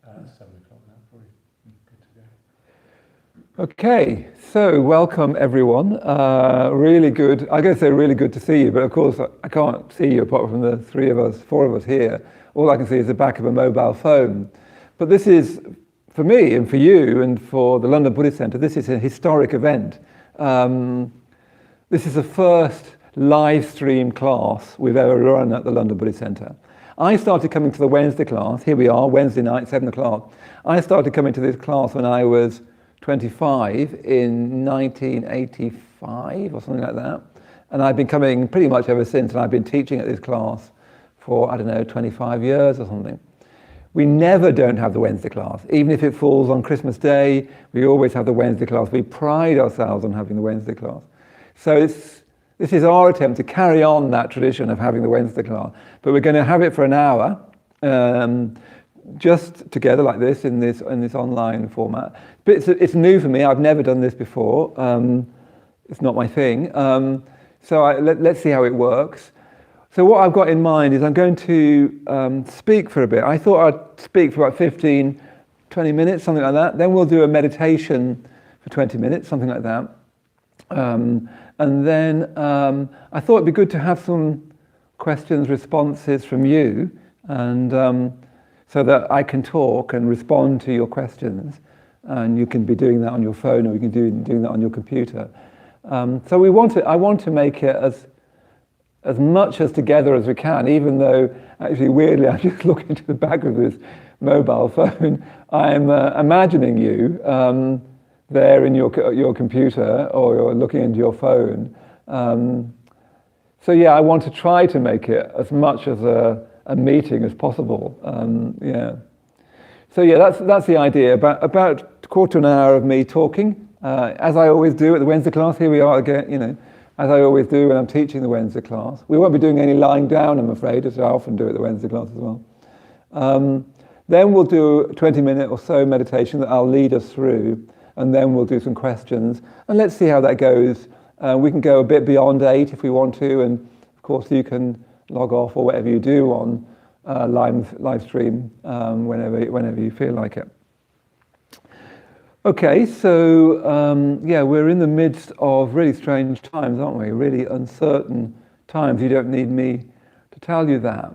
It's 7 o'clock now, probably good to go. Okay, so welcome everyone. Really good, I gotta say really good to see you, but of course I can't see you apart from the four of us here. All I can see is the back of a mobile phone. But this is, for me and for you and for the London Buddhist Centre, this is a historic event. This is the first live stream class we've ever run at the London Buddhist Centre. I started coming to the Wednesday class, here we are, Wednesday night, 7 o'clock. I started coming to this class when I was 25 in 1985 or something like that. And I've been coming pretty much ever since, and I've been teaching at this class for, 25 years or something. We never don't have the Wednesday class. Even if it falls on Christmas Day, we always have the Wednesday class. We pride ourselves on having the Wednesday class. So this is our attempt to carry on that tradition of having the Wednesday class. But we're going to have it for an hour, just together like this in this online format. But it's new for me. I've never done this before. It's not my thing. So let's see how it works. So what I've got in mind is I'm going to speak for a bit. I thought I'd speak for about 15, 20 minutes, something like that. Then we'll do a meditation for 20 minutes, something like that. And then I thought it'd be good to have some questions, responses from you, and so that I can talk and respond to your questions. And you can be doing that on your phone, or you can be doing that on your computer. So I want to make it as much as together as we can, even though actually weirdly I'm just looking to the back of this mobile phone. I'm imagining you there in your computer, or you're looking into your phone. So yeah, I want to try to make it as much as a meeting as possible. Yeah. So yeah, that's the idea. About a quarter to an hour of me talking, as I always do at the Wednesday class. Here we are again, as I always do when I'm teaching the Wednesday class. We won't be doing any lying down, I'm afraid, as I often do at the Wednesday class as well. Then we'll do a 20-minute or so meditation that I'll lead us through, and then we'll do some questions. And let's see how that goes. We can go a bit beyond 8 if we want to, and of course you can log off or whatever you do on live stream whenever you feel like it. Okay, so yeah, we're in the midst of really strange times, aren't we? Really uncertain times. You don't need me to tell you that.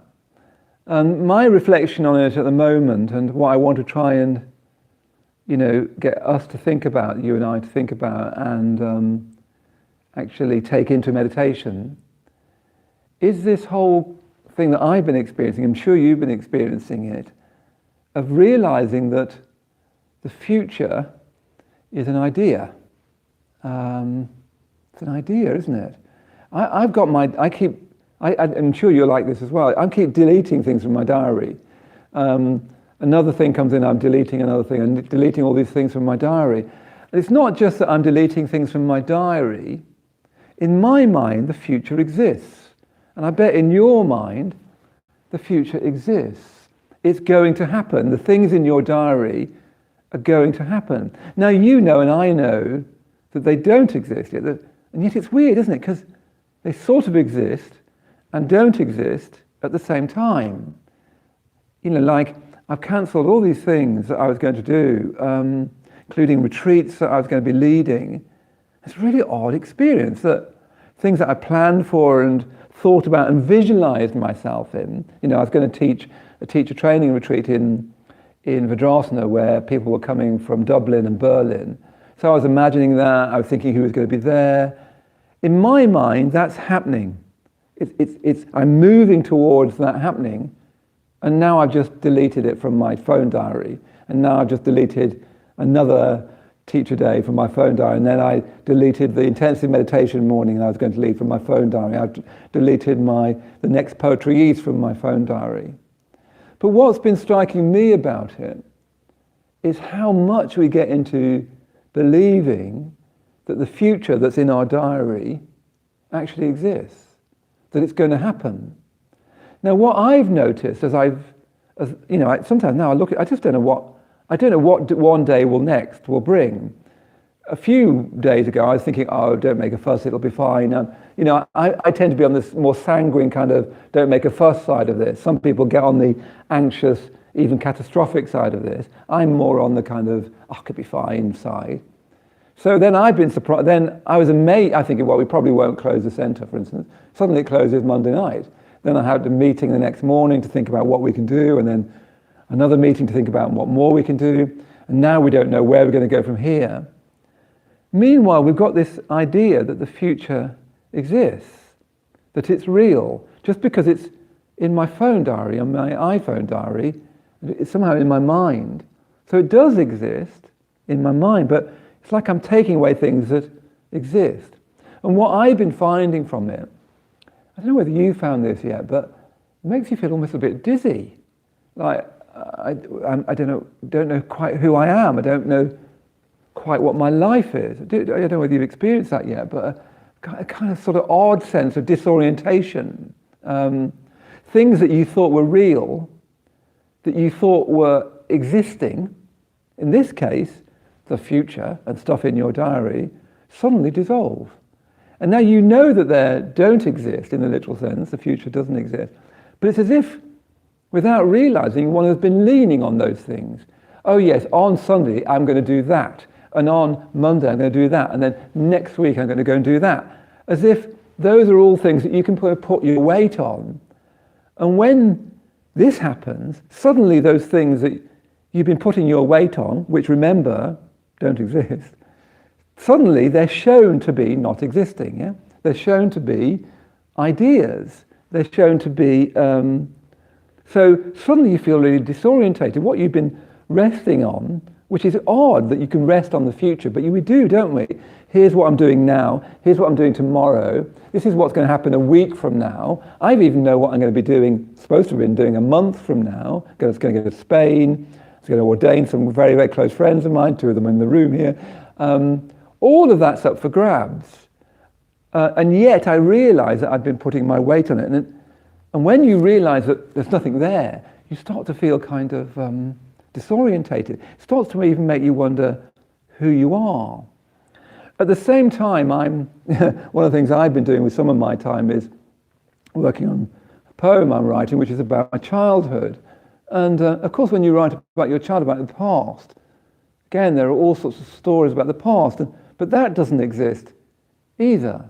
And my reflection on it at the moment, and what I want to try and get us to think about, you and I to think about, and actually take into meditation, is this whole thing that I've been experiencing, I'm sure you've been experiencing it, of realizing that the future is an idea. It's an idea, isn't it? I'm sure you're like this as well. I keep deleting things from my diary. Another thing comes in, I'm deleting another thing, and deleting all these things from my diary. And it's not just that I'm deleting things from my diary. In my mind, the future exists. And I bet in your mind, the future exists. It's going to happen. The things in your diary are going to happen. Now you know and I know that they don't exist yet. And yet it's weird, isn't it? Because they sort of exist and don't exist at the same time. Like I've cancelled all these things that I was going to do, including retreats that I was going to be leading. It's a really odd experience, that things that I planned for and thought about and visualized myself in. I was going to teach a teacher training retreat in Vajrasana, where people were coming from Dublin and Berlin. So I was imagining that, I was thinking who was going to be there. In my mind, that's happening. I'm moving towards that happening, and now I've just deleted it from my phone diary, and now I've just deleted another teacher day from my phone diary, and then I deleted the intensive meditation morning I was going to lead from my phone diary. I've deleted the next poetry east from my phone diary. But what's been striking me about it is how much we get into believing that the future that's in our diary actually exists, that it's going to happen. Now, what I've noticed sometimes now I look at, I don't know what one day will bring. A few days ago, I was thinking, oh, don't make a fuss, it'll be fine. I tend to be on this more sanguine kind of don't make a fuss side of this. Some people get on the anxious, even catastrophic side of this. I'm more on the kind of, oh, could be fine side. So then I've been surprised. Then I was amazed. I think, well, we probably won't close the centre, for instance. Suddenly it closes Monday night. Then I had a meeting the next morning to think about what we can do, and then another meeting to think about what more we can do. And now we don't know where we're going to go from here. Meanwhile, we've got this idea that the future exists, that it's real. Just because it's in my phone diary, on my iPhone diary, it's somehow in my mind. So it does exist in my mind, but it's like I'm taking away things that exist. And what I've been finding from it, I don't know whether you found this yet, but it makes you feel almost a bit dizzy. Like, I don't know quite who I am. I don't know quite what my life is. I don't know whether you've experienced that yet, but a kind of sort of odd sense of disorientation. Things that you thought were real, that you thought were existing, in this case, the future and stuff in your diary, suddenly dissolve. And now you know that they don't exist in the literal sense, the future doesn't exist. But it's as if, without realizing, one has been leaning on those things. Oh yes, on Sunday I'm going to do that, and on Monday I'm going to do that, and then next week I'm going to go and do that. As if those are all things that you can put your weight on. And when this happens, suddenly those things that you've been putting your weight on, which remember, don't exist, suddenly they're shown to be not existing. Yeah? They're shown to be ideas. They're shown to be... So suddenly you feel really disorientated. What you've been resting on, which is odd that you can rest on the future, but we do, don't we? Here's what I'm doing now. Here's what I'm doing tomorrow. This is what's going to happen a week from now. I even know what I'm going to be doing, supposed to have been doing a month from now. I was going to go to Spain. I was going to ordain some very, very close friends of mine, 2 of them in the room here. All of that's up for grabs. And yet I realize that I've been putting my weight on it. And when you realize that there's nothing there, you start to feel kind of disorientated. It starts to even make you wonder who you are. At the same time, one of the things I've been doing with some of my time is working on a poem I'm writing, which is about my childhood. And of course, when you write about your childhood, about the past, again, there are all sorts of stories about the past, but that doesn't exist either.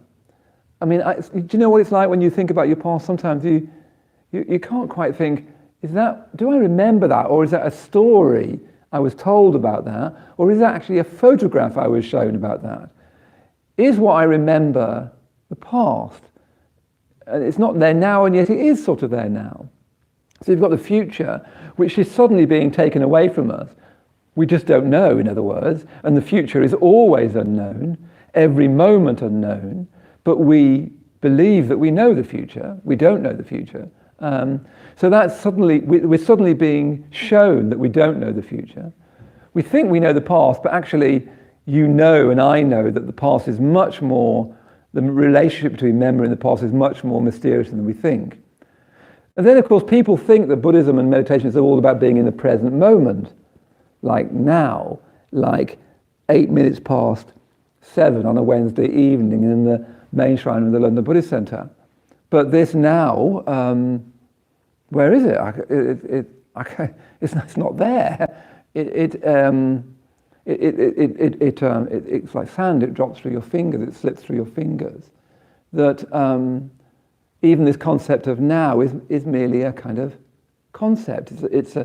I mean, do you know what it's like when you think about your past? Sometimes you can't quite think, do I remember that? Or is that a story I was told about that? Or is that actually a photograph I was shown about that? Is what I remember the past? And it's not there now, and yet it is sort of there now. So you've got the future, which is suddenly being taken away from us. We just don't know, in other words, and the future is always unknown, every moment unknown, but we believe that we know the future. We don't know the future. So that's suddenly, we're suddenly being shown that we don't know the future. We think we know the past, but actually you know and I know that the past is much more, the relationship between memory and the past is much more mysterious than we think. And then, of course, people think that Buddhism and meditation is all about being in the present moment, like now, like 8 minutes past 7 on a Wednesday evening in the main shrine of the London Buddhist Centre. But this now, where is it? It's not there. It's like sand. It drops through your fingers. It slips through your fingers. That even this concept of now is merely a kind of concept. It's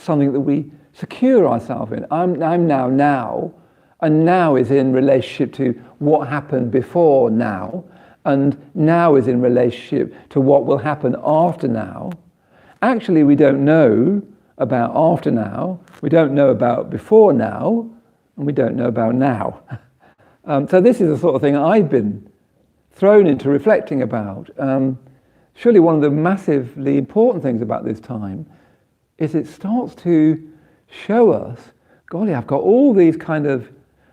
something that we secure ourselves in. I'm now, and now is in relationship to what happened before now, and now is in relationship to what will happen after now. Actually, we don't know about after now, we don't know about before now, and we don't know about now. So this is the sort of thing I've been thrown into reflecting about. Surely one of the massively important things about this time is it starts to show us, golly, I've got all these kind of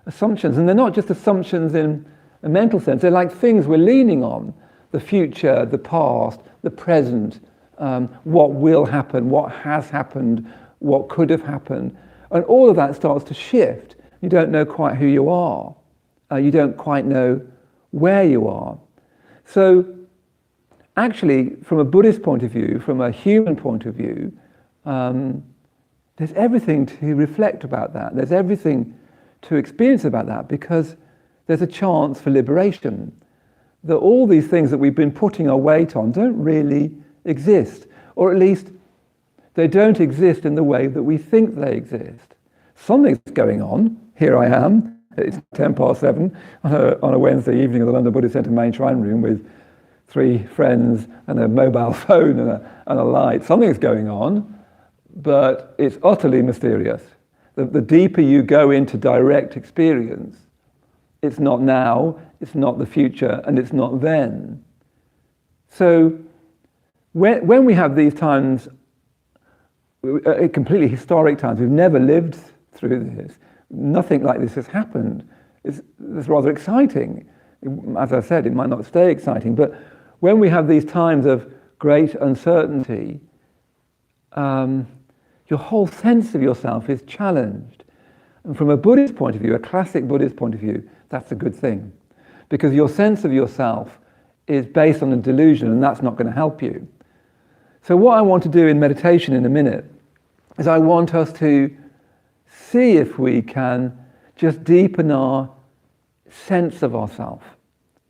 assumptions, and they're not just assumptions in a mental sense, they're like things we're leaning on: the future, the past, the present, what will happen, what has happened, what could have happened. And all of that starts to shift. You don't know quite who you are. You don't quite know where you are. So actually, from a Buddhist point of view, from a human point of view, there's everything to reflect about that. There's everything to experience about that, because there's a chance for liberation. That all these things that we've been putting our weight on don't really exist, or at least they don't exist in the way that we think they exist. Something's going on. Here I am. It's 7:10 on a Wednesday evening at the London Buddhist Centre main shrine room with 3 friends and a mobile phone and a light. Something's going on, but it's utterly mysterious. The deeper you go into direct experience, it's not now, it's not the future, and it's not then. So when we have these times, completely historic times, we've never lived through this, nothing like this has happened. It's rather exciting. As I said, it might not stay exciting, but when we have these times of great uncertainty, your whole sense of yourself is challenged. And from a Buddhist point of view, a classic Buddhist point of view, that's a good thing. Because your sense of yourself is based on a delusion, and that's not going to help you. So what I want to do in meditation in a minute is I want us to see if we can just deepen our sense of ourself,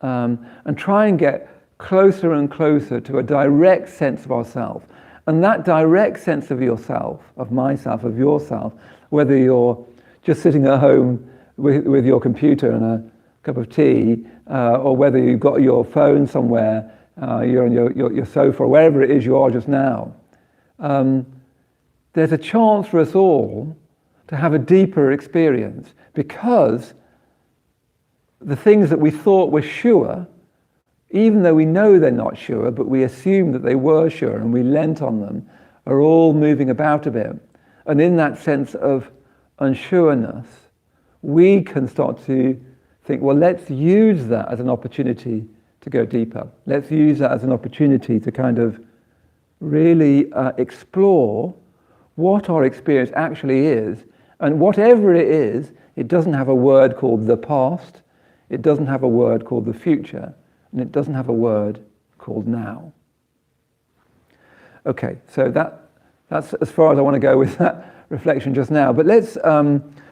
and try and get closer and closer to a direct sense of ourself. And that direct sense of yourself, of myself, of yourself, whether you're just sitting at home with your computer and a cup of tea, or whether you've got your phone somewhere, you're on your sofa, or wherever it is you are just now, there's a chance for us all to have a deeper experience, because the things that we thought were sure, even though we know they're not sure, but we assume that they were sure and we lent on them, are all moving about a bit. And in that sense of unsureness, we can start to think, well, let's use that as an opportunity to go deeper. Let's use that as an opportunity to kind of really explore what our experience actually is. And whatever it is, it doesn't have a word called the past, it doesn't have a word called the future, and it doesn't have a word called now. Okay, so that's as far as I want to go with that reflection just now. But let's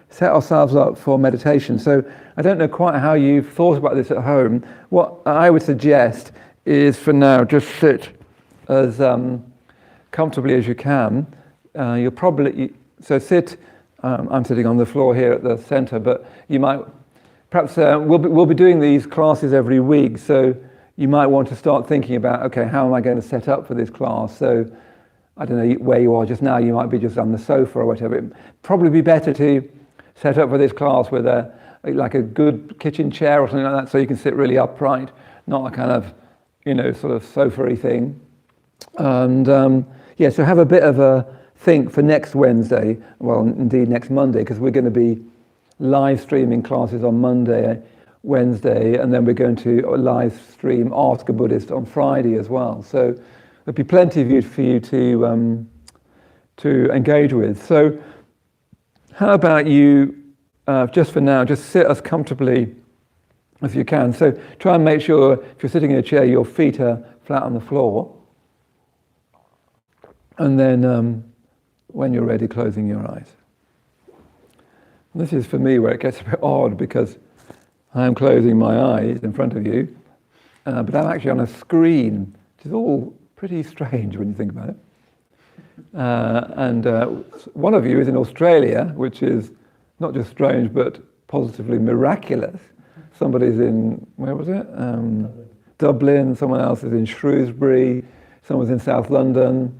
set ourselves up for meditation. So I don't know quite how you've thought about this at home. What I would suggest is, for now, just sit as comfortably as you can. You'll probably, so sit, I'm sitting on the floor here at the centre, but you might, perhaps we'll be doing these classes every week, so you might want to start thinking about, okay, how am I going to set up for this class? So I don't know where you are just now, you might be just on the sofa or whatever. It'd probably be better to set up for this class with like a good kitchen chair or something like that, so you can sit really upright, not a kind of, sort of sofa-y thing. And so have a bit of a think for next Wednesday, well, indeed next Monday, because we're going to be live streaming classes on Monday, Wednesday, and then we're going to live stream Ask a Buddhist on Friday as well. So there'll be plenty of you for you to engage with. So how about you, just for now, just sit as comfortably as you can. So try and make sure, if you're sitting in a chair, your feet are flat on the floor. And then when you're ready, closing your eyes. And this is for me where it gets a bit odd, because I'm closing my eyes in front of you, but I'm actually on a screen, which is all pretty strange when you think about it. And one of you is in Australia, which is not just strange, but positively miraculous. Somebody's in, where was it? Dublin, someone else is in Shrewsbury, someone's in South London.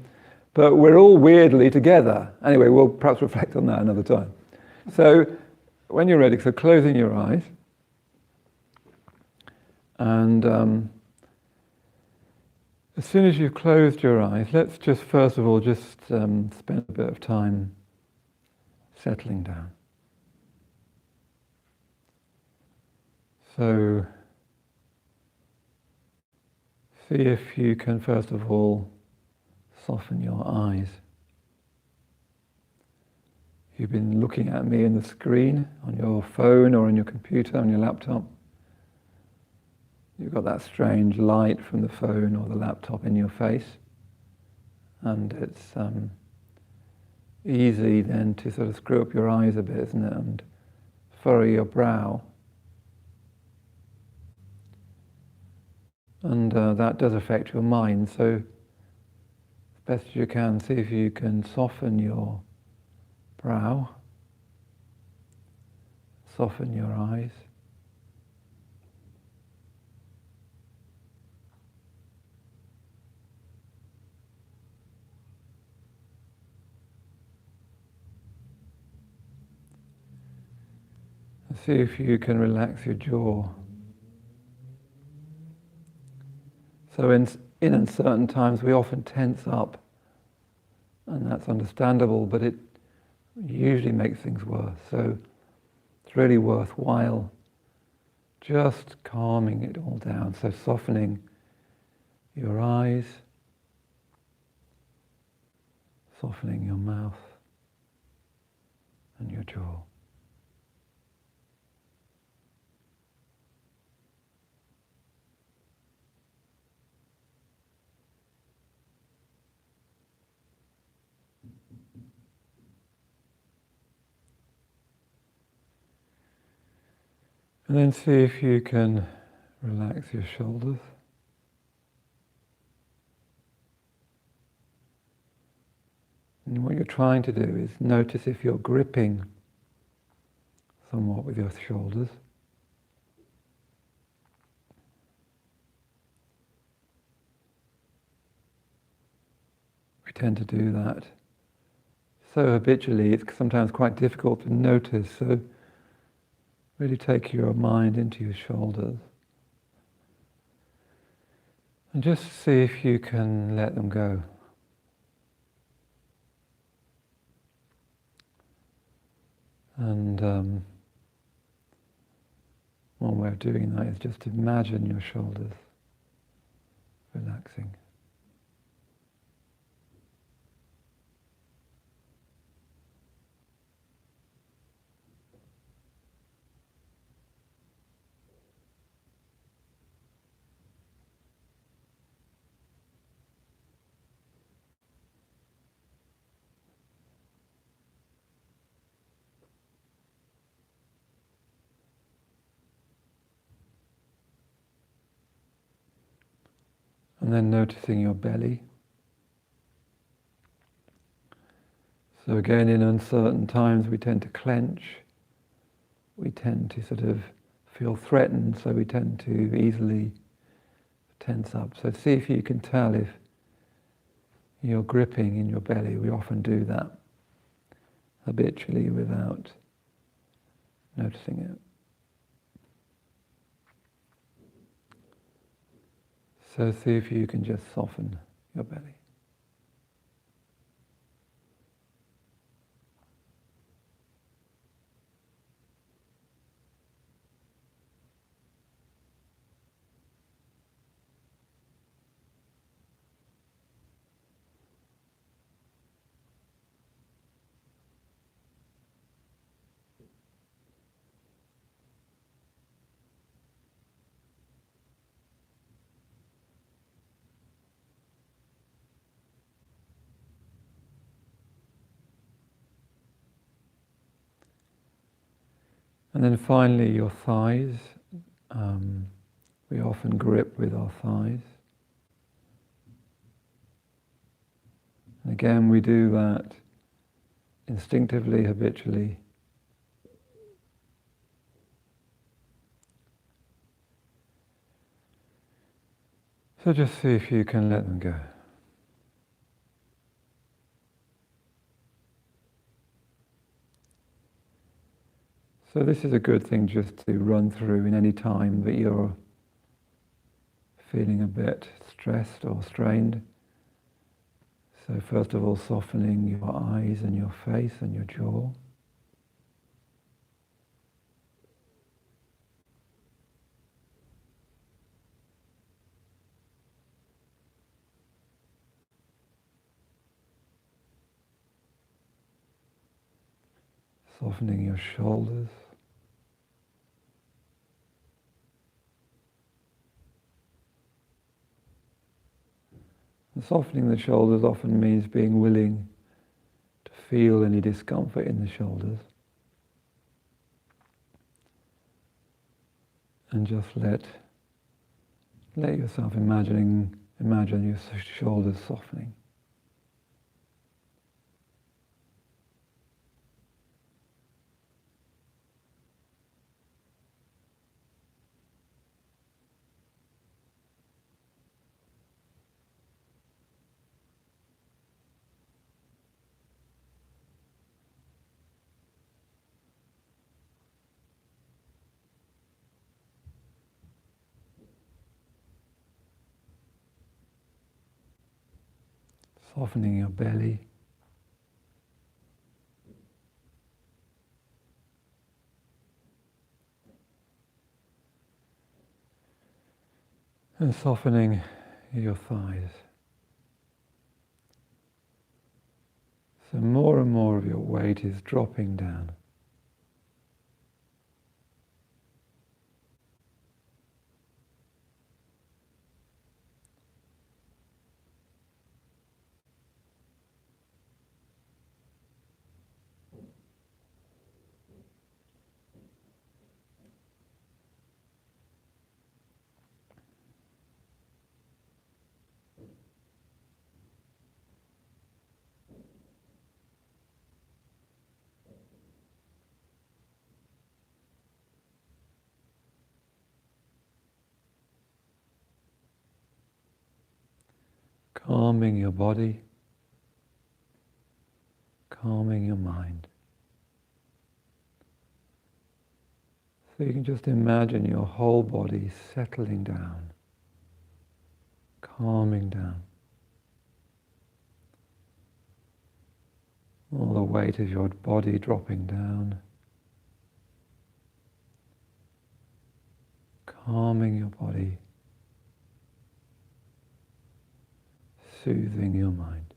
But we're all weirdly together. Anyway, we'll perhaps reflect on that another time. So when you're ready, so closing your eyes. And as soon as you've closed your eyes, let's just first of all just spend a bit of time settling down. So see if you can first of all soften your eyes. You've been looking at me in the screen, on your phone or on your computer, on your laptop. You've got that strange light from the phone or the laptop in your face, and it's easy then to sort of screw up your eyes a bit, isn't it, and furrow your brow. And that does affect your mind, so as best as you can, see if you can soften your brow, soften your eyes. And see if you can relax your jaw. So in uncertain times we often tense up, and that's understandable, but it usually makes things worse. So it's really worthwhile just calming it all down. So softening your eyes, softening your mouth and your jaw. And then see if you can relax your shoulders. And what you're trying to do is notice if you're gripping somewhat with your shoulders. We tend to do that so habitually, it's sometimes quite difficult to notice. So really take your mind into your shoulders and just see if you can let them go. And one way of doing that is just imagine your shoulders relaxing. And then noticing your belly. So again, in uncertain times we tend to clench. We tend to sort of feel threatened, so we tend to easily tense up. So see if you can tell if you're gripping in your belly. We often do that habitually without noticing it. So see if you can just soften your belly. And then finally your thighs. We often grip with our thighs. And again, we do that instinctively, habitually. So just see if you can let them go. So this is a good thing just to run through in any time that you're feeling a bit stressed or strained. So first of all, softening your eyes and your face and your jaw. Softening your shoulders. And softening the shoulders often means being willing to feel any discomfort in the shoulders. And just let yourself imagine your shoulders softening. Softening your belly. And softening your thighs. So more and more of your weight is dropping down. Calming your body, calming your mind. So you can just imagine your whole body settling down, calming down. All the weight of your body dropping down, calming your body, soothing your mind.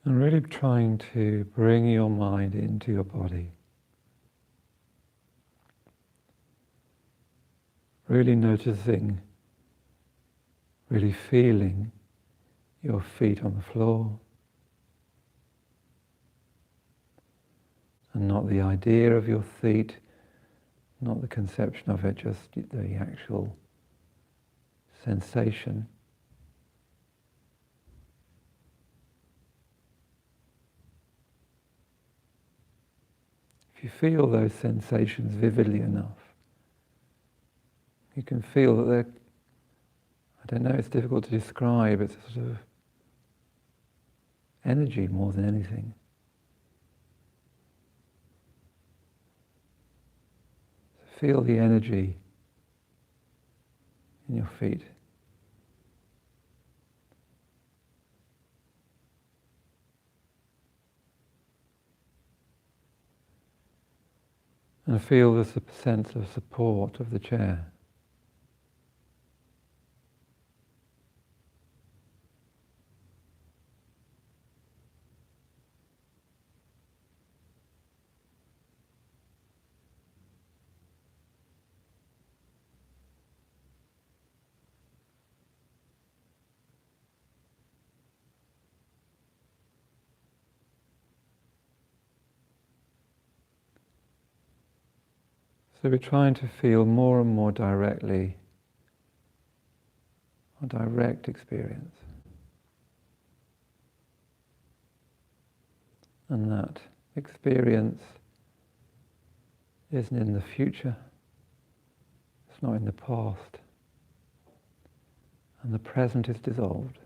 And really trying to bring your mind into your body. Really noticing, really feeling your feet on the floor. And not the idea of your feet, not the conception of it, just the actual sensation. If you feel those sensations vividly enough, you can feel that they're, I don't know, it's difficult to describe, it's a sort of energy more than anything. So feel the energy in your feet. And feel the sense of support of the chair. So we're trying to feel more and more directly a direct experience. And that experience isn't in the future, it's not in the past, and the present is dissolved.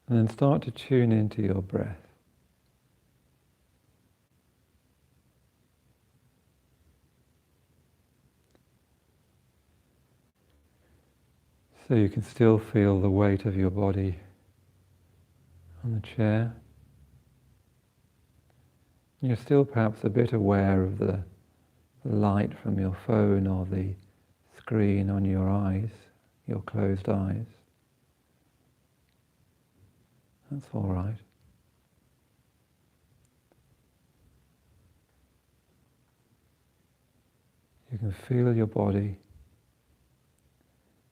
And then start to tune into your breath. So you can still feel the weight of your body on the chair. You're still perhaps a bit aware of the light from your phone or the screen on your eyes, your closed eyes. That's all right. You can feel your body,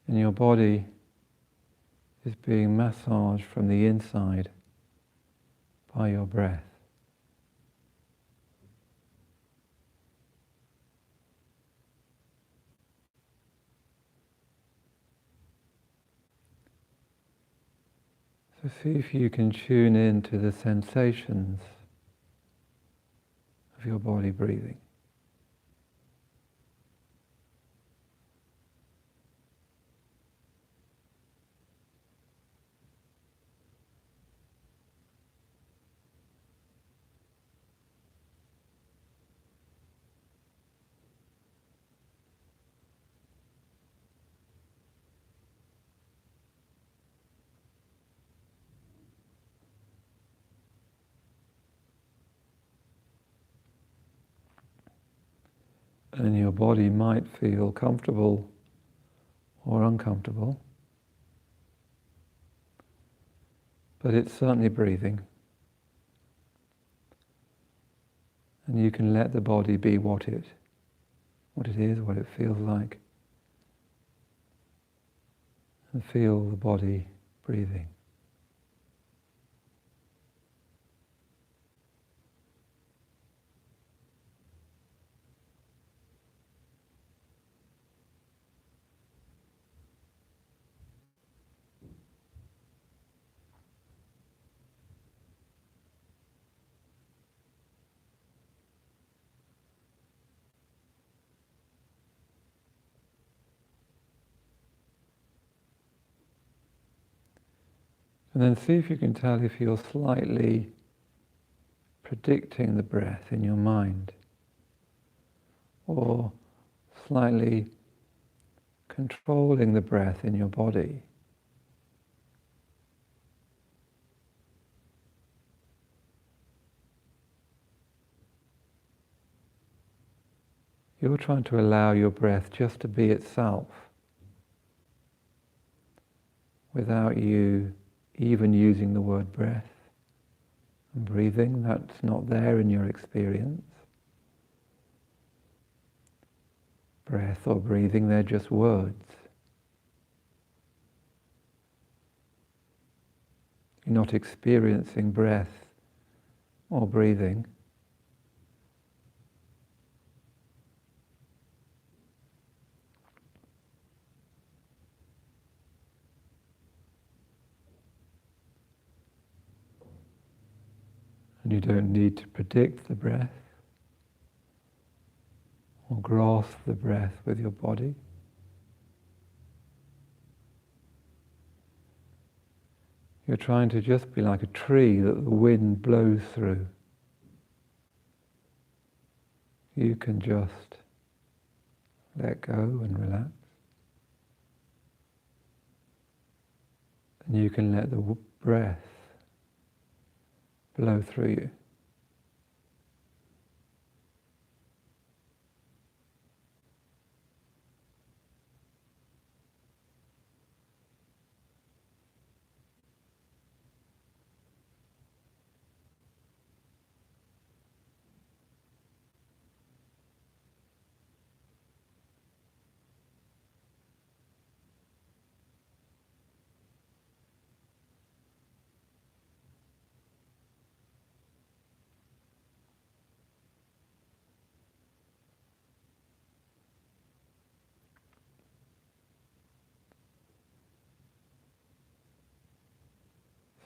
and your body is being massaged from the inside by your breath. So see if you can tune in to the sensations of your body breathing. And your body might feel comfortable or uncomfortable, but it's certainly breathing. And you can let the body be what it is, what it feels like, and feel the body breathing. And then see if you can tell if you're slightly predicting the breath in your mind, or slightly controlling the breath in your body. You're trying to allow your breath just to be itself, without you even using the word breath and breathing. That's not there in your experience. Breath or breathing, they're just words. You're not experiencing breath or breathing. And you don't need to predict the breath or grasp the breath with your body. You're trying to just be like a tree that the wind blows through. You can just let go and relax. And you can let the breath blow through you.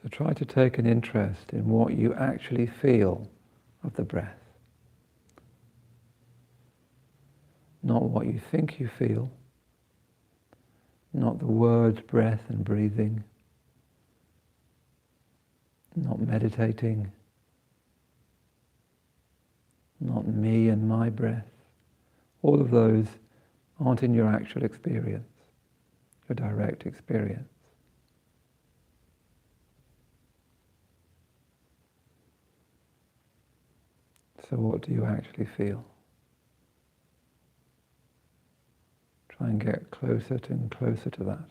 So try to take an interest in what you actually feel of the breath. Not what you think you feel, not the words breath and breathing, not meditating, not me and my breath. All of those aren't in your actual experience, your direct experience. So what do you actually feel? Try and get closer and closer to that.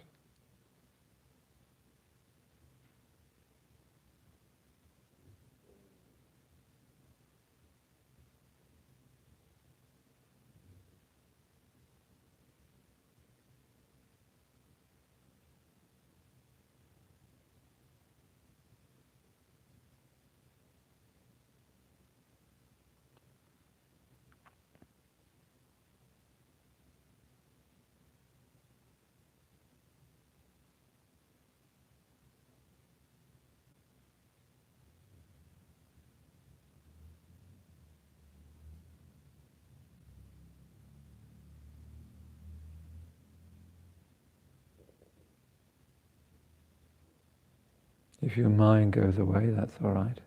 If your mind goes away, that's all right.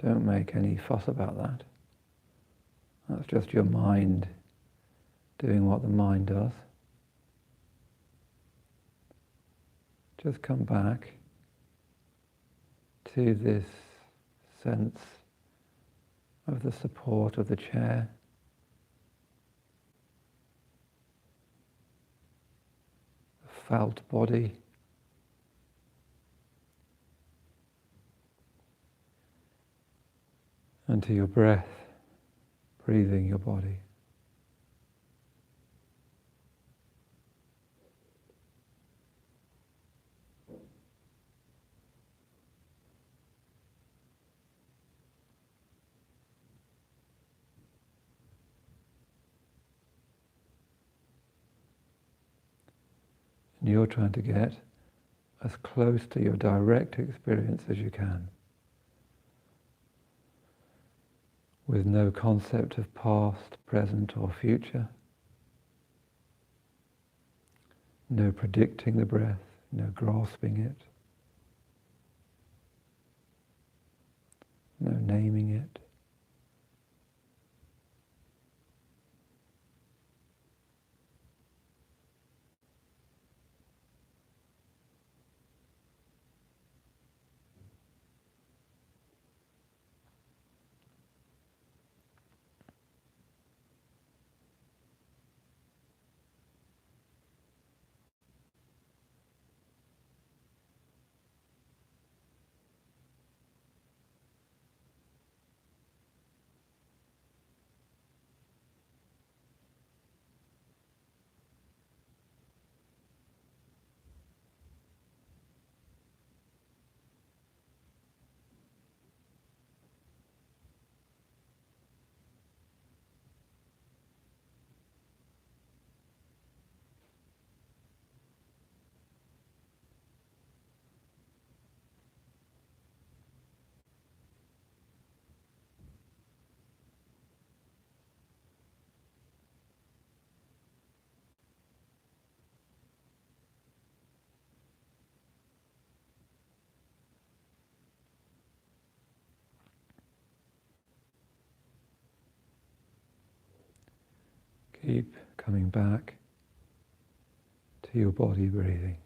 Don't make any fuss about that. That's just your mind doing what the mind does. Just come back to this sense of the support of the chair, the felt body, and to your breath, breathing your body. And you're trying to get as close to your direct experience as you can, with no concept of past, present or future, no predicting the breath, no grasping it, no naming it. Keep coming back to your body breathing.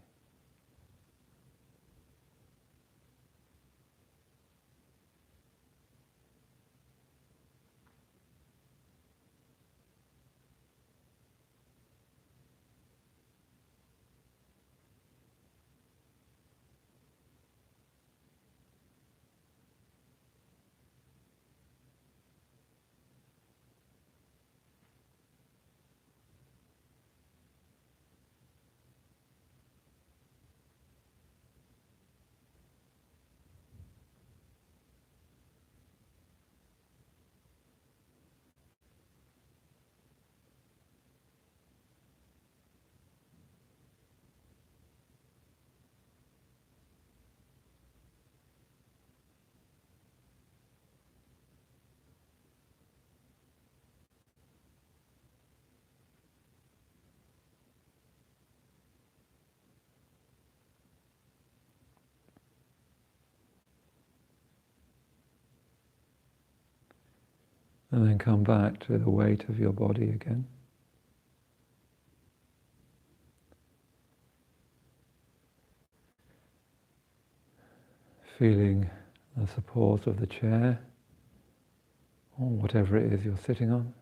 And then come back to the weight of your body again. Feeling the support of the chair or whatever it is you're sitting on.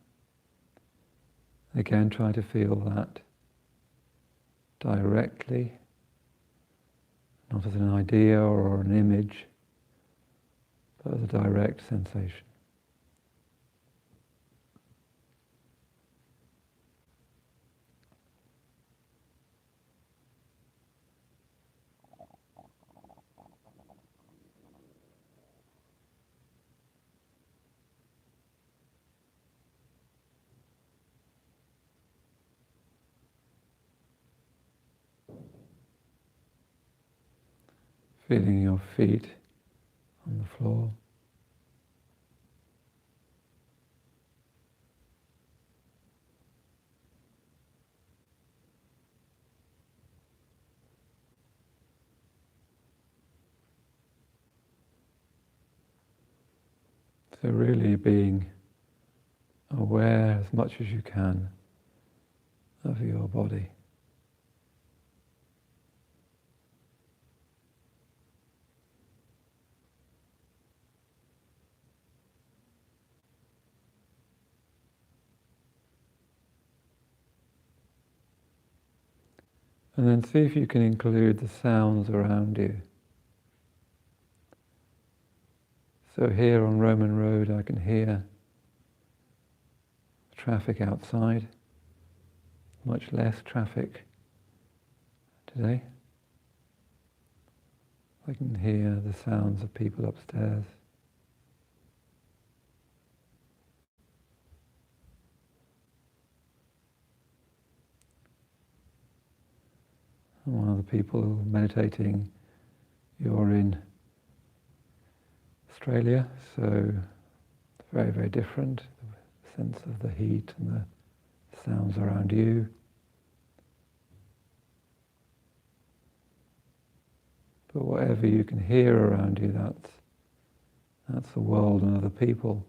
Again, try to feel that directly, not as an idea or an image, but as a direct sensation. Feeling your feet on the floor. So really being aware as much as you can of your body. And then see if you can include the sounds around you. So here on Roman Road I can hear traffic outside, much less traffic today. I can hear the sounds of people upstairs. And one of the people meditating, you're in Australia, so it's very, very different. The sense of the heat and the sounds around you. But whatever you can hear around you, that's the world and other people.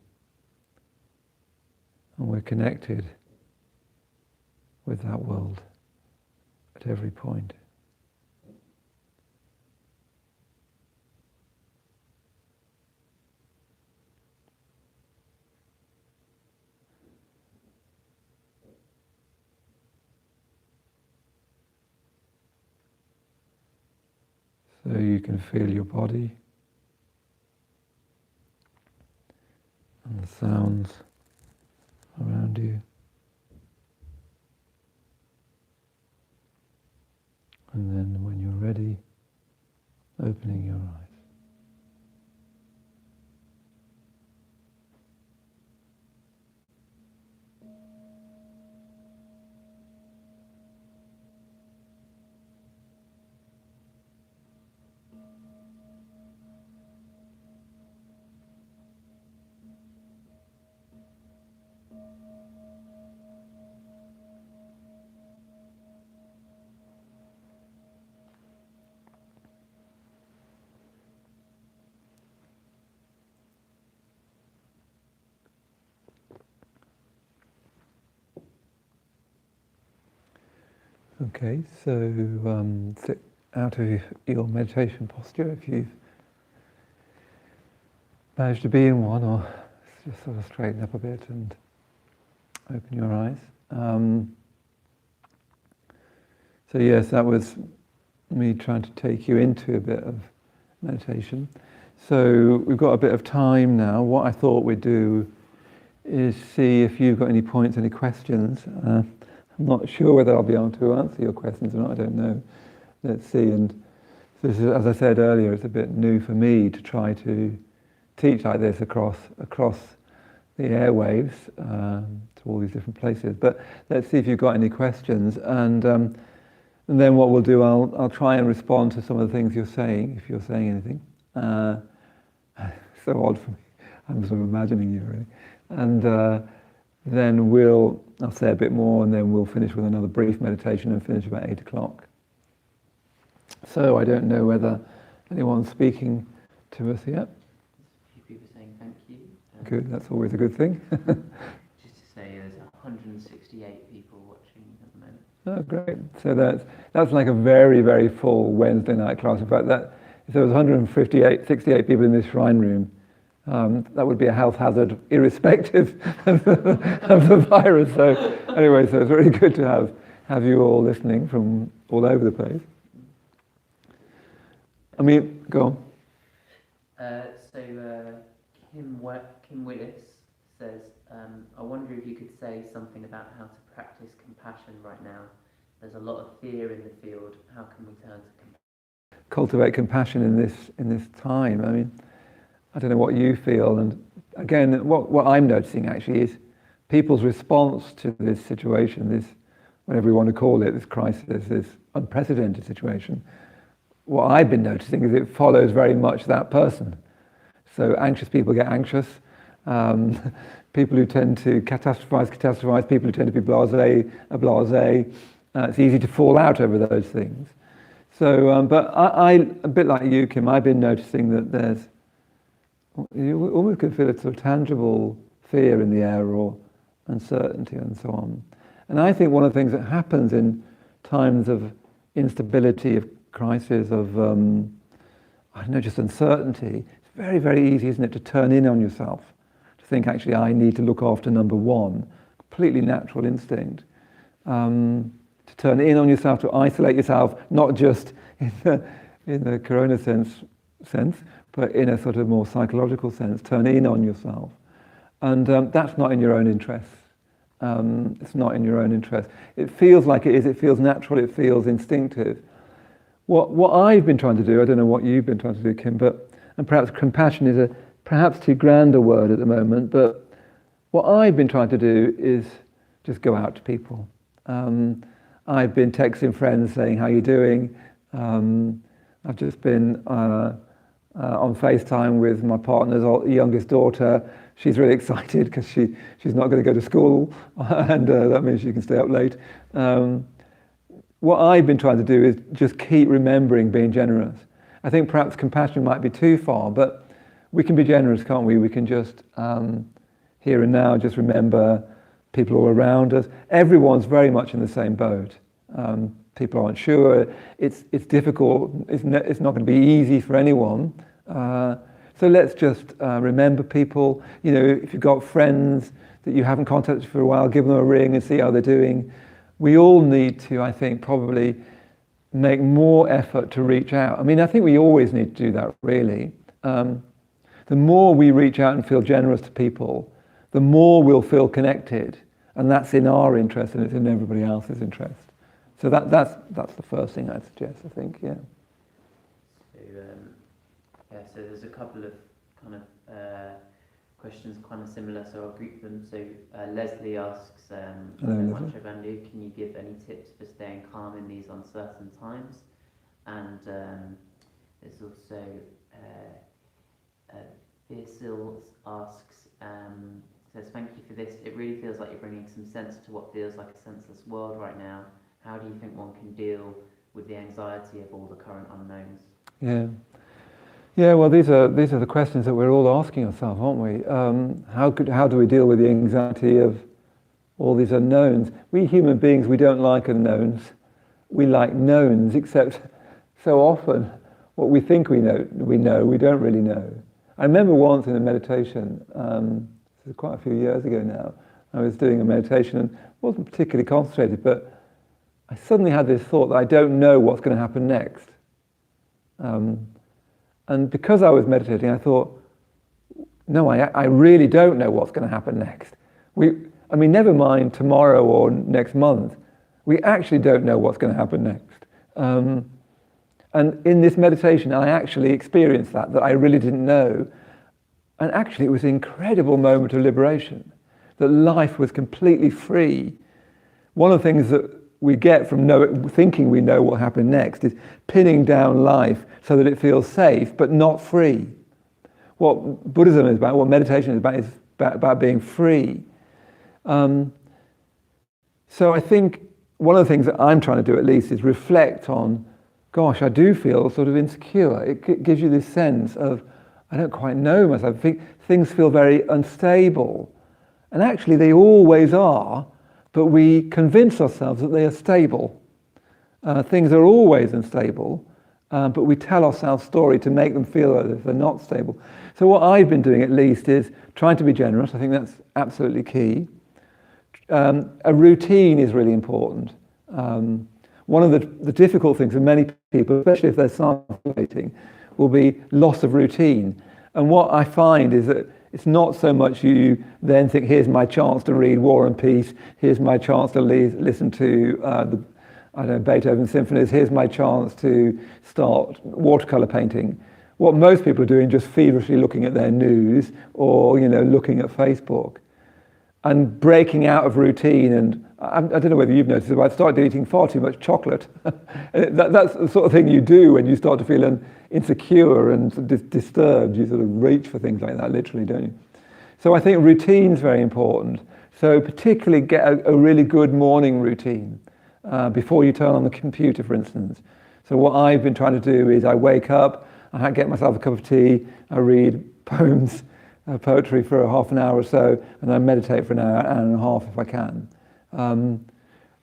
And we're connected with that world at every point. So you can feel your body and the sounds around you. And then when you're ready, opening your eyes. Okay, so sit out of your meditation posture if you've managed to be in one, or just sort of straighten up a bit and open your eyes. So yes, that was me trying to take you into a bit of meditation. So we've got a bit of time now. What I thought we'd do is see if you've got any points, any questions. I'm not sure whether I'll be able to answer your questions or not, I don't know. Let's see. And so this is, as I said earlier, it's a bit new for me to try to teach like this across the airwaves to all these different places. But let's see if you've got any questions. And then what we'll do, I'll try and respond to some of the things you're saying, if you're saying anything. So odd for me. I'm sort of imagining you, really. And then I'll say a bit more, and then we'll finish with another brief meditation and finish about 8 o'clock. So I don't know whether anyone's speaking to us yet. A few people saying thank you. good. That's always a good thing. Just to say, there's 168 people watching at the moment. Oh, great. So that's like a very, very full Wednesday night class. In fact, if there was 68 people in this shrine room, that would be a health hazard irrespective of the virus. So anyway, so it's really good to have you all listening from all over the place. I mean, go on. Kim Willis says, I wonder if you could say something about how to practice compassion right now. There's a lot of fear in the field. How can we turn to compassion? Cultivate compassion in this time. I mean, I don't know what you feel, and again, what I'm noticing actually is people's response to this situation, this, whatever we want to call it, this crisis, this unprecedented situation. What I've been noticing is it follows very much that person. So anxious people get anxious. People who tend to catastrophize. People who tend to be blasé are blasé. It's easy to fall out over those things. So, but I, a bit like you, Kim, I've been noticing that you almost can feel a sort of tangible fear in the air or uncertainty and so on. And I think one of the things that happens in times of instability, of crisis, of, I don't know, just uncertainty, it's very, very easy, isn't it, to turn in on yourself, to think, actually, I need to look after number one, completely natural instinct. To turn in on yourself, to isolate yourself, not just in the corona sense, but in a sort of more psychological sense, turn in on yourself. And that's not in your own interest. It's not in your own interest. It feels like it is, it feels natural, it feels instinctive. What I've been trying to do, I don't know what you've been trying to do, Kim, and perhaps compassion is a perhaps too grand a word at the moment, but what I've been trying to do is just go out to people. I've been texting friends saying, how you doing? I've just been on FaceTime with my partner's youngest daughter. She's really excited because she's not going to go to school, and that means she can stay up late. What I've been trying to do is just keep remembering being generous. I think perhaps compassion might be too far, but we can be generous, can't we? We can just, here and now, just remember people all around us. Everyone's very much in the same boat. People aren't sure. It's difficult. It's not going to be easy for anyone. So let's just remember people. You know, if you've got friends that you haven't contacted for a while, give them a ring and see how they're doing. We all need to, I think, probably make more effort to reach out. I mean, I think we always need to do that, really. The more we reach out and feel generous to people, the more we'll feel connected. And that's in our interest, and it's in everybody else's interest. So that's the first thing I'd suggest, I think, yeah. So there's a couple of kind of questions kind of similar, so I'll group them. So Leslie asks, Maitreyabandhu, can you give any tips for staying calm in these uncertain times? And there's also Virsil asks, says, thank you for this. It really feels like you're bringing some sense to what feels like a senseless world right now. How do you think one can deal with the anxiety of all the current unknowns? Yeah. Well, these are the questions that we're all asking ourselves, aren't we? How do we deal with the anxiety of all these unknowns? We human beings, we don't like unknowns. We like knowns, except so often what we think we know, we don't really know. I remember once in a meditation, this is quite a few years ago now, I was doing a meditation and wasn't particularly concentrated, but I suddenly had this thought that I don't know what's going to happen next. And because I was meditating, I thought, no, I really don't know what's going to happen next. Never mind tomorrow or next month. We actually don't know what's going to happen next. And in this meditation, I actually experienced that I really didn't know. And actually, it was an incredible moment of liberation, that life was completely free. One of the things that we get from thinking we know what will happen next is pinning down life so that it feels safe, but not free. What Buddhism is about, what meditation is about being free. So I think one of the things that I'm trying to do at least is reflect on, gosh, I do feel sort of insecure. It gives you this sense of, I don't quite know myself. Things feel very unstable. And actually they always are, but we convince ourselves that they are stable. Things are always unstable, but we tell ourselves story to make them feel as if they're not stable. So what I've been doing at least is trying to be generous. I think that's absolutely key. A routine is really important. One of the difficult things for many people, especially if they're self-motivating, will be loss of routine. And what I find is that it's not so much you then think, here's my chance to read War and Peace, here's my chance to listen to Beethoven symphonies, here's my chance to start watercolor painting. What most people are doing, just feverishly looking at their news or looking at Facebook. And breaking out of routine, and I don't know whether you've noticed it, but I've started eating far too much chocolate. That's the sort of thing you do when you start to feel insecure and disturbed. You sort of reach for things like that, literally, don't you? So I think routine's very important. So particularly get a really good morning routine before you turn on the computer, for instance. So what I've been trying to do is I wake up, I get myself a cup of tea, I read poems, poetry for half an hour or so, and I meditate for an hour and a half if I can.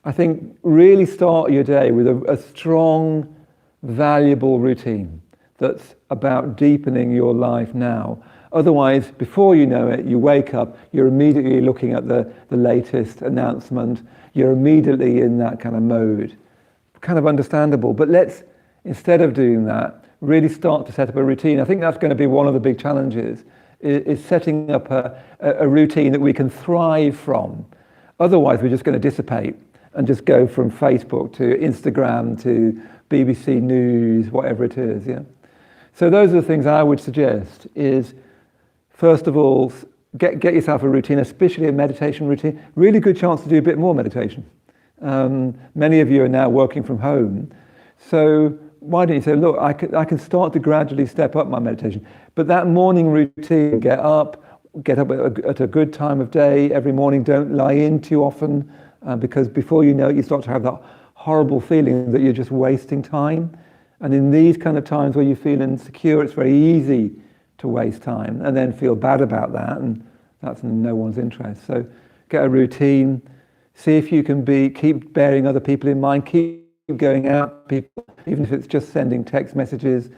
I think really start your day with a strong, valuable routine that's about deepening your life now. Otherwise, before you know it, you wake up, you're immediately looking at the latest announcement, you're immediately in that kind of mode. Kind of understandable, but let's, instead of doing that, really start to set up a routine. I think that's going to be one of the big challenges, is setting up a routine that we can thrive from. Otherwise, we're just going to dissipate and just go from Facebook to Instagram to BBC News, whatever it is. Yeah. So those are the things I would suggest is, first of all, get yourself a routine, especially a meditation routine. Really good chance to do a bit more meditation. Many of you are now working from home. So why don't you say, look, I can start to gradually step up my meditation. But that morning routine, get up at a good time of day every morning. Don't lie in too often, because before you know it, you start to have that horrible feeling that you're just wasting time. And in these kind of times where you feel insecure, it's very easy to waste time and then feel bad about that, and that's in no one's interest. So get a routine. See if you can keep bearing other people in mind. Keep going out, people, even if it's just sending text messages.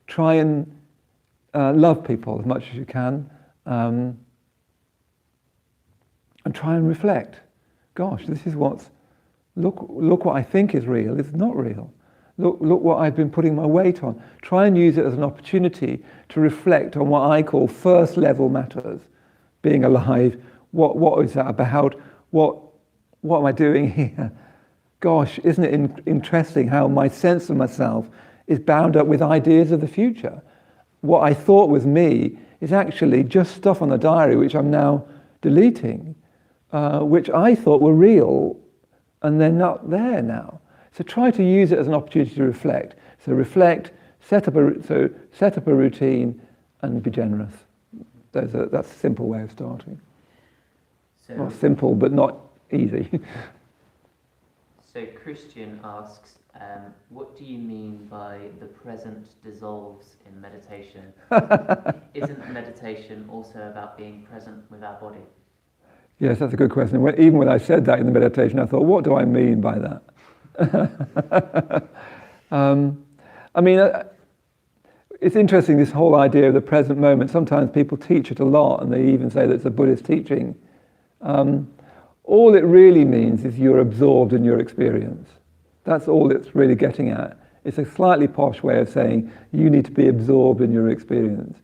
Try and love people as much as you can, and try and reflect. Gosh, this is look what I think is real. It's not real. Look what I've been putting my weight on. Try and use it as an opportunity to reflect on what I call first level matters. Being alive. What is that about? What am I doing here? Gosh, isn't it interesting how my sense of myself is bound up with ideas of the future? What I thought was me is actually just stuff on a diary which I'm now deleting, which I thought were real, and they're not there now. So try to use it as an opportunity to reflect. So reflect, set up a routine, and be generous. That's a simple way of starting. So, not simple, but not easy. So Christian asks, what do you mean by the present dissolves in meditation? Isn't meditation also about being present with our body? Yes, that's a good question. Even when I said that in the meditation, I thought, what do I mean by that? It's interesting, this whole idea of the present moment. Sometimes people teach it a lot, and they even say that it's a Buddhist teaching. All it really means is you're absorbed in your experience. That's all it's really getting at. It's a slightly posh way of saying you need to be absorbed in your experience.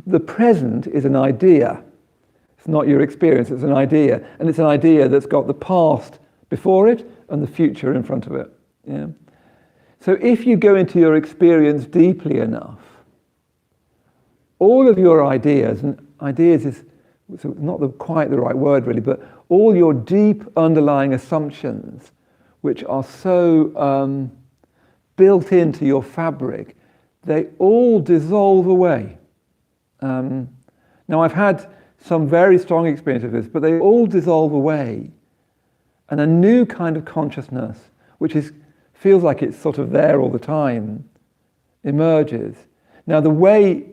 The present is an idea. It's not your experience, it's an idea. And it's an idea that's got the past before it and the future in front of it. Yeah? So if you go into your experience deeply enough, all of your ideas, and ideas is not quite the right word really, but all your deep underlying assumptions, which are so built into your fabric, they all dissolve away. Now I've had some very strong experience of this, but they all dissolve away. And a new kind of consciousness, which feels like it's sort of there all the time, emerges. Now, the way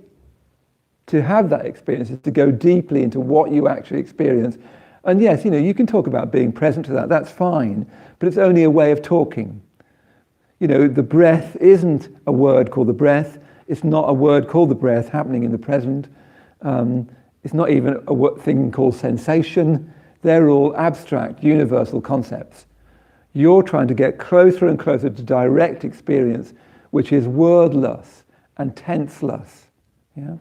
to have that experience is to go deeply into what you actually experience. And yes, you can talk about being present to that, that's fine, but it's only a way of talking. The breath isn't a word called the breath, it's not a word called the breath happening in the present, it's not even a thing called sensation. They're all abstract, universal concepts. You're trying to get closer and closer to direct experience, which is wordless and tenseless. Yeah?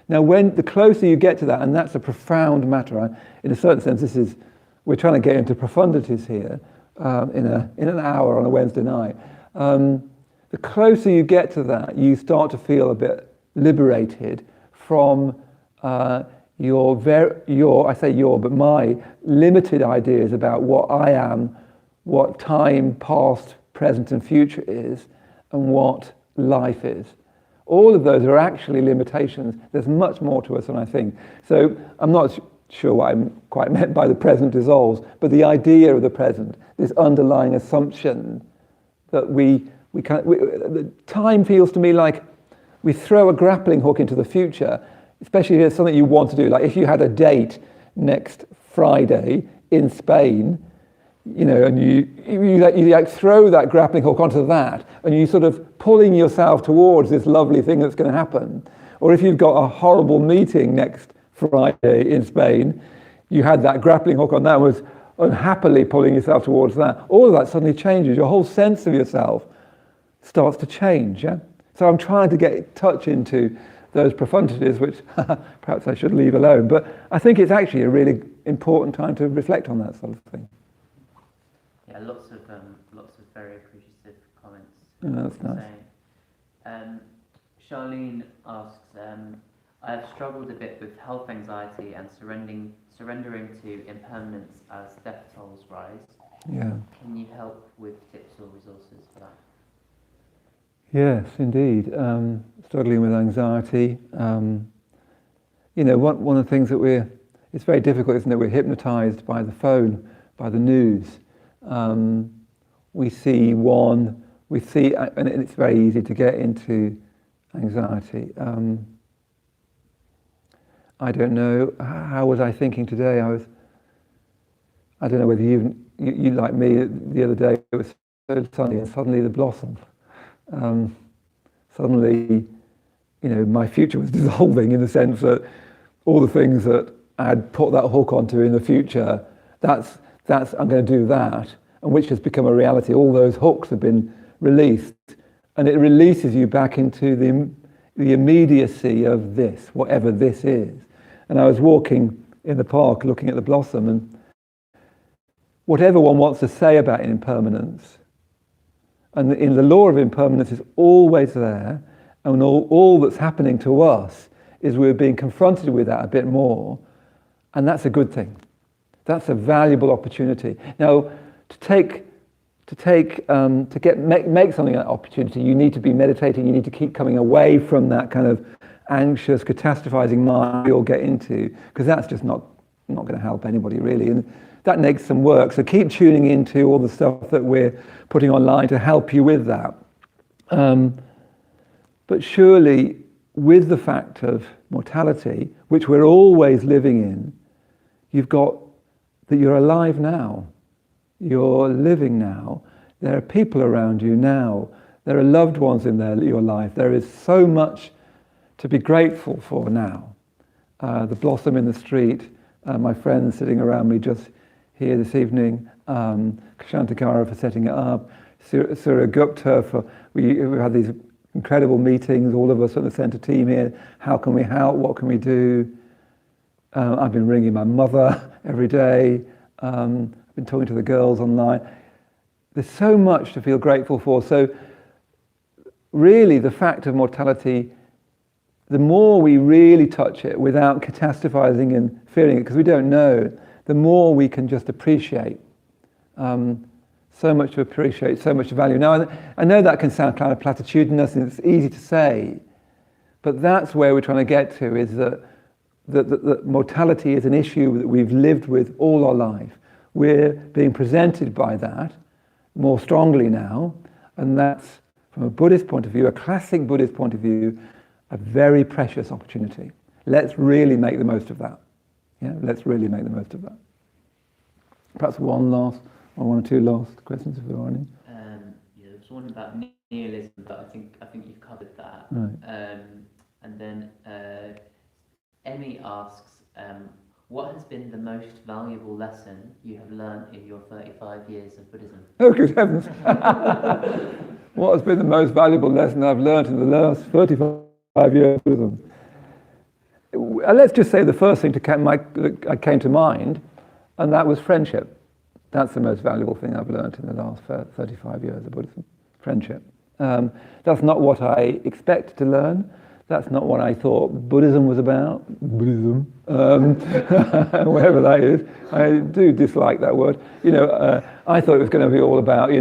Now, when the closer you get to that, and that's a profound matter, in a certain sense, we're trying to get into profundities here in an hour on a Wednesday night. The closer you get to that, you start to feel a bit liberated from my limited ideas about what I am, what time, past, present, and future is, and what life is. All of those are actually limitations. There's much more to us than I think. So I'm not sure what I quite meant by the present dissolves, but the idea of the present, this underlying assumption that the time feels to me like we throw a grappling hook into the future, especially if it's something you want to do. Like if you had a date next Friday in Spain, and you throw that grappling hook onto that, and you sort of pulling yourself towards this lovely thing that's going to happen. Or if you've got a horrible meeting next Friday in Spain, you had that grappling hook on that, was unhappily pulling yourself towards that. All of that suddenly changes. Your whole sense of yourself starts to change. Yeah. So I'm trying to get touch into those profundities, which perhaps I should leave alone. But I think it's actually a really important time to reflect on that sort of thing. Yeah, lots of very appreciative comments. Yeah, that's nice. Charlene asks, I have struggled a bit with health anxiety and surrendering to impermanence as death tolls rise. Yeah. Can you help with tips or resources for that? Yes, indeed. Struggling with anxiety. One of the things that it's very difficult, isn't it? We're hypnotized by the phone, by the news. We see, and it's very easy to get into anxiety. I don't know, how was I thinking today? I don't know whether you like me, the other day it was so sunny and suddenly the blossom. Suddenly, my future was dissolving in the sense that all the things that I'd put that hook onto in the future, that's I'm going to do that, and which has become a reality. All those hooks have been released, and it releases you back into the immediacy of this, whatever this is. And I was walking in the park looking at the blossom, and whatever one wants to say about impermanence, and in the law of impermanence is always there, and all that's happening to us is we're being confronted with that a bit more, and that's a good thing. That's a valuable opportunity. Now, make something an opportunity, you need to be meditating, you need to keep coming away from that kind of anxious, catastrophizing mind you'll get into, because that's just not going to help anybody really, and that makes some work. So keep tuning into all the stuff that we're putting online to help you with that. But surely, with the fact of mortality, which we're always living in, you've got that you're alive now. You're living now. There are people around you now. There are loved ones in your life. There is so much to be grateful for now. The blossom in the street, my friends sitting around me just here this evening, Kshantikara for setting it up, Surya Gupta we had these incredible meetings, all of us on the centre team here. How can we help? What can we do? I've been ringing my mother every day. I've been talking to the girls online. There's so much to feel grateful for. So really the fact of mortality, the more we really touch it without catastrophizing and fearing it, because we don't know, the more we can just appreciate. So much to appreciate, so much to value. Now, I know that can sound kind of platitudinous and it's easy to say, but that's where we're trying to get to, is that mortality is an issue that we've lived with all our life. We're being presented by that more strongly now, and that's from a Buddhist point of view, a classic Buddhist point of view, a very precious opportunity. Let's really make the most of that. Yeah, let's really make the most of that. Perhaps one or two last questions if there are any. Yeah, there was one about nihilism, but I think you've covered that. Right. And then Emmy asks, what has been the most valuable lesson you have learned in your 35 years of Buddhism? Oh, good heavens. What has been the most valuable lesson I've learned in the last 35 years of Buddhism? Let's just say the first thing that came to mind, and that was friendship. That's the most valuable thing I've learned in the last 35 years of Buddhism, friendship. That's not what I expected to learn. That's not what I thought Buddhism was about. Buddhism, whatever that is. I do dislike that word. I thought it was going to be all about,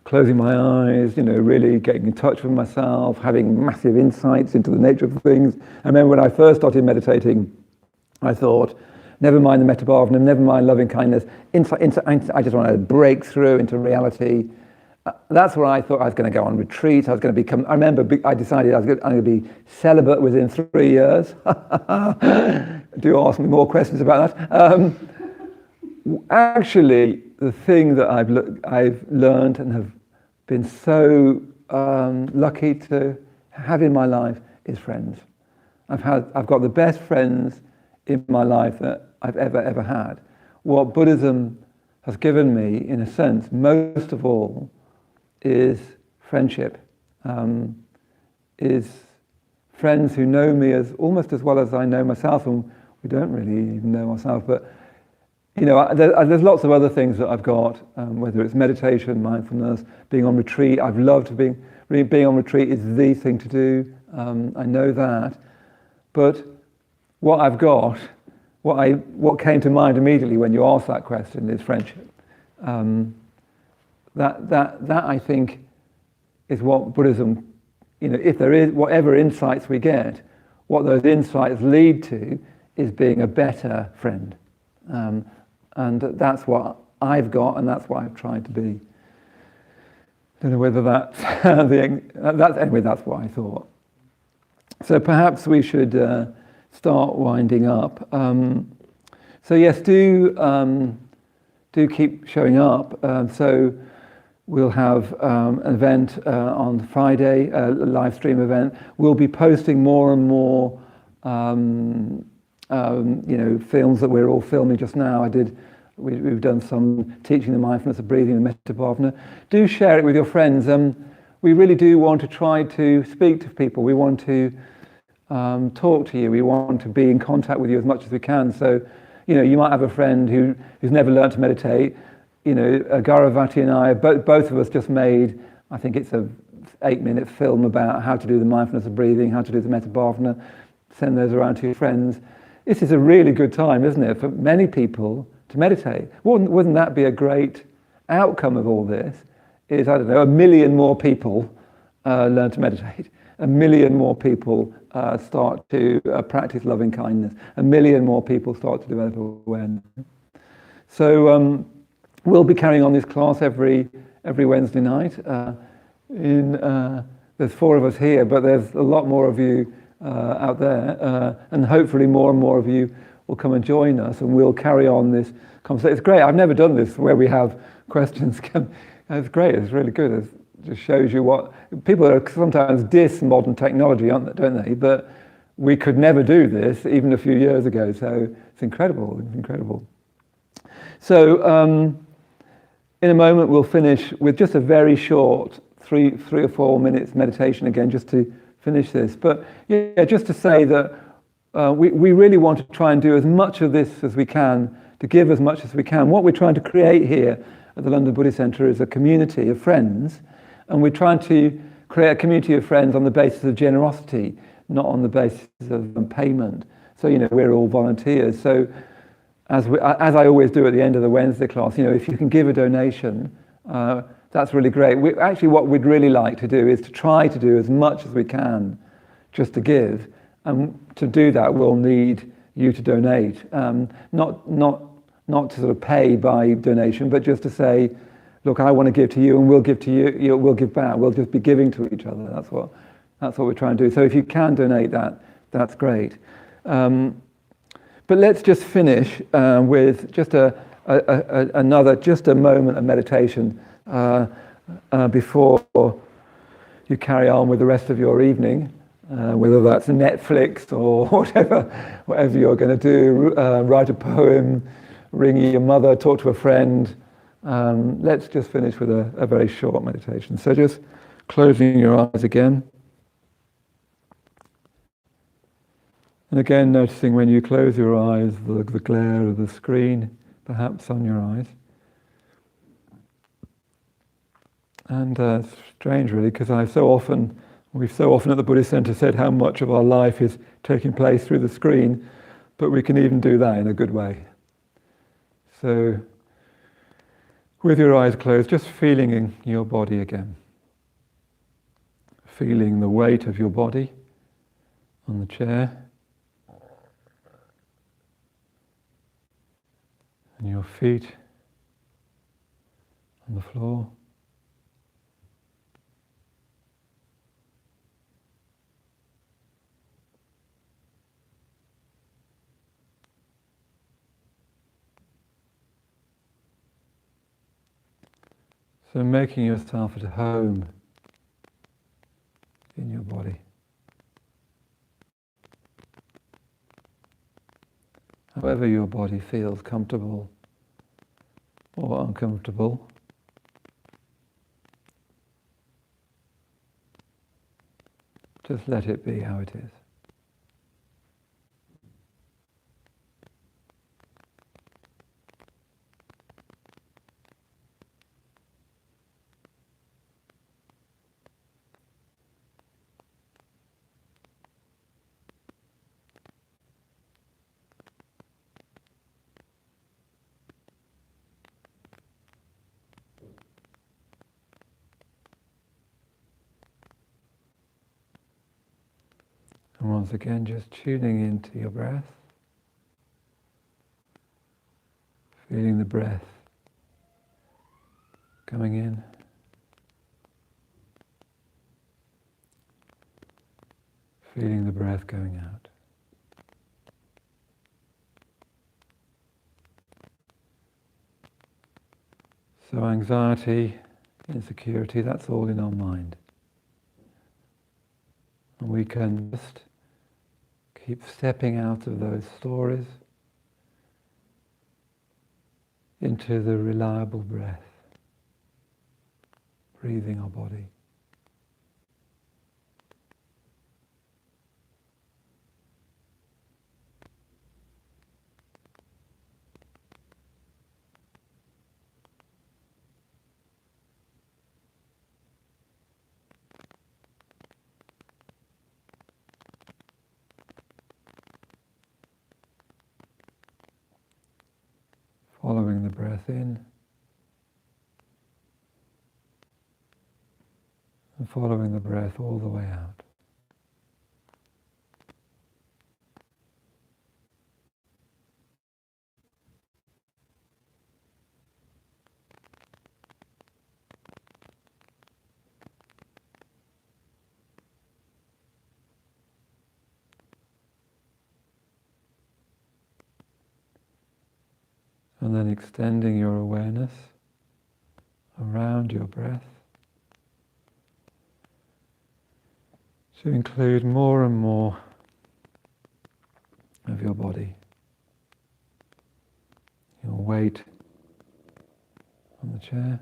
closing my eyes, really getting in touch with myself, having massive insights into the nature of things. I remember when I first started meditating, I thought, never mind the Maitreyabandhu, never mind loving kindness. I just want to break through into reality. That's where I thought I was going to go on retreat. I was going to become. I remember I decided I'm going to be celibate within 3 years. Do ask me more questions about that. Actually, the thing that I've learned and have been so lucky to have in my life is friends. I've got the best friends in my life that I've ever had. What Buddhism has given me, in a sense, most of all, is friendship. Is friends who know me almost as well as I know myself, and we don't really even know ourselves. But there's lots of other things that I've got, whether it's meditation, mindfulness, being on retreat. I've loved being on retreat is the thing to do. I know that, but what I've got, what came to mind immediately when you asked that question is friendship. That I think is what Buddhism, if there is whatever insights we get, what those insights lead to is being a better friend, and that's what I've got, and that's what I've tried to be. Don't know whether that's anyway. That's what I thought. So perhaps we should start winding up. So yes, do keep showing up. So we'll have an event on Friday, a live stream event. We'll be posting more and more, films that we're all filming just now. We've done some teaching the mindfulness of breathing, the Maitreyabandhu. Do share it with your friends. We really do want to try to speak to people. We want to talk to you. We want to be in contact with you as much as we can. So, you might have a friend who's never learned to meditate. Gauravati and I, both of us just made, I think it's a 8-minute film about how to do the mindfulness of breathing, how to do the Maitreyabandhu. Send those around to your friends. This is a really good time, isn't it, for many people to meditate. Wouldn't that be a great outcome of all this? Is, 1 million more people learn to meditate. 1 million more people start to practice loving kindness. 1 million more people start to develop awareness. So we'll be carrying on this class every Wednesday night. There's 4 of us here, but there's a lot more of you out there, and hopefully more and more of you will come and join us, and we'll carry on this conversation. It's great. I've never done this where we have questions. It's great. It's really good. It just shows you what people are sometimes diss modern technology, don't they? But we could never do this even a few years ago. So it's incredible. It's incredible. So in a moment we'll finish with just a very short 3 or 4 minutes meditation again, just to finish this. But yeah, just to say that we really want to try and do as much of this as we can, to give as much as we can. What we're trying to create here at the London Buddhist Centre is a community of friends, and we're trying to create a community of friends on the basis of generosity, not on the basis of payment. So we're all volunteers. So as I always do at the end of the Wednesday class, if you can give a donation, that's really great. What we'd really like to do is to try to do as much as we can just to give. And to do that, we'll need you to donate. Not to sort of pay by donation, but just to say, look, I want to give to you, and we'll give to you, we'll give back. We'll just be giving to each other. That's what we're trying to do. So if you can donate that, that's great. But let's just finish with just a moment of meditation before you carry on with the rest of your evening, whether that's Netflix or whatever you're going to do, write a poem, ring your mother, talk to a friend. Let's just finish with a very short meditation. So just closing your eyes again. And again, noticing when you close your eyes, the glare of the screen, perhaps on your eyes. And it's strange, really, because we've so often at the Buddhist Center said how much of our life is taking place through the screen, but we can even do that in a good way. So, with your eyes closed, just feeling in your body again. Feeling the weight of your body on the chair. And your feet on the floor. So making yourself at home in your body. However your body feels, comfortable or uncomfortable. Just let it be how it is. And once again, just tuning into your breath, feeling the breath coming in, feeling the breath going out. So anxiety, insecurity, that's all in our mind. And we can just keep stepping out of those stories into the reliable breath, breathing our body. Following the breath in and following the breath all the way out. And then extending your awareness around your breath to include more and more of your body, your weight on the chair,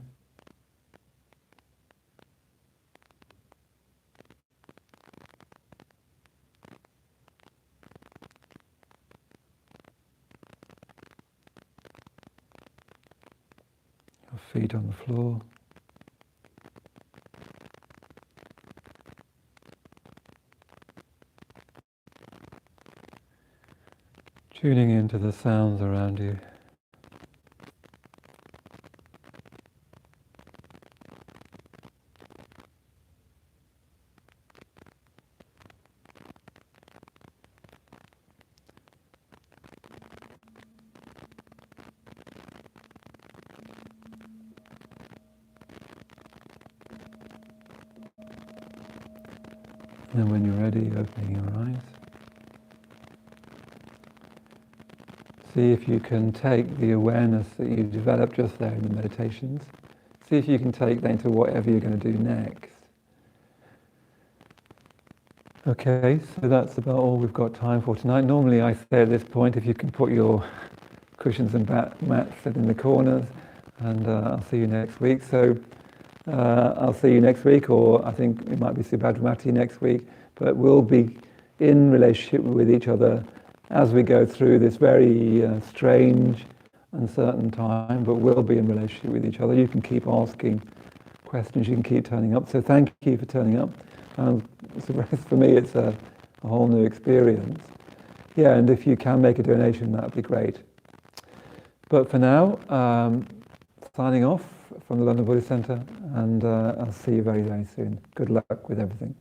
your feet on the floor, tuning into the sounds around you. And when you're ready, opening your eyes. See if you can take the awareness that you developed just there in the meditations. See if you can take that into whatever you're going to do next. Okay, so that's about all we've got time for tonight. Normally I say at this point, if you can put your cushions and mats in the corners, and I'll see you next week. So I'll see you next week, or I think it might be Subhadramati next week, but we'll be in relationship with each other as we go through this very strange, uncertain time, but we'll be in relationship with each other. You can keep asking questions, you can keep turning up. So thank you for turning up. For me, it's a whole new experience. Yeah, and if you can make a donation, that would be great. But for now, signing off from the London Buddhist Centre, and I'll see you very, very soon. Good luck with everything.